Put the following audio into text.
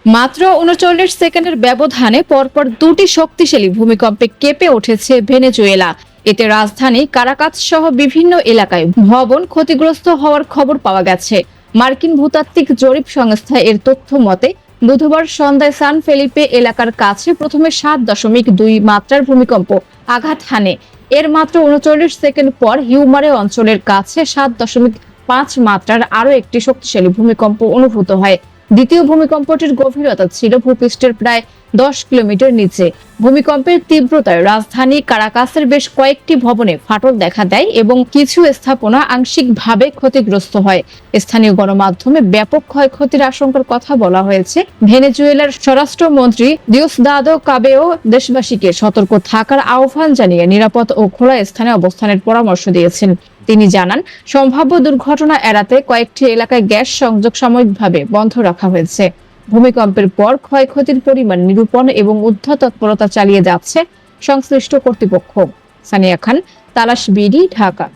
মাত্র ৩৯ সেকেন্ডের ব্যবধানে পরপর দুটি শক্তিশালী ভূমিকম্পে কেঁপে উঠেছে ভেনেজুয়েলা। এতে রাজধানী কারাকাস সহ বিভিন্ন এলাকায় ভবন ক্ষতিগ্রস্ত হওয়ার খবর পাওয়া গেছে। মার্কিন ভূতাত্ত্বিক জরিপ সংস্থা এর তথ্য মতে বুধবার সন্ধ্যায় সান ফেলিপে এলাকার কাছে প্রথমে ৭.২ মাত্রার ভূমিকম্প আঘাত হানে। এর মাত্র ৩৯ সেকেন্ড পর হিউমারে অঞ্চলের কাছে ৭.৫ মাত্রার আরও একটি শক্তিশালী ভূমিকম্প অনুভূত হয়। দ্বিতীয় ভূমিকম্পটির গভীরতা ছিল ভূপৃষ্ঠের প্রায় ১০ কিলোমিটার নিচে। ভূমিকম্পের তীব্রতায় রাজধানী কারাকাসের বেশ কয়েকটি ভবনে ফাটল দেখা দেয় এবং কিছু স্থাপনা আংশিকভাবে ক্ষতিগ্রস্ত হয়। স্থানীয় গণমাধ্যমে ব্যাপক ক্ষয়ক্ষতির আশঙ্কার কথা বলা হয়েছে। ভেনেজুয়েলার স্বরাষ্ট্রমন্ত্রী দিওসদাদো কাবেও দেশবাসীকে সতর্ক থাকার আহ্বান জানিয়ে নিরাপদ ও খোলা স্থানে অবস্থানের পরামর্শ দিয়েছেন। তিনি জানান, সম্ভাব্য দুর্ঘটনা এড়াতে কয়েকটি এলাকায় গ্যাস সংযোগ সাময়িকভাবে বন্ধ রাখা হয়েছে। ভূমিকম্পের পর ক্ষয়ক্ষতির পরিমাণ নিরূপণ এবং উদ্ধার তৎপরতা চালিয়ে যাচ্ছে সংশ্লিষ্ট কর্তৃপক্ষ। সানিয়া খান, তালাশ বিডি, ঢাকা।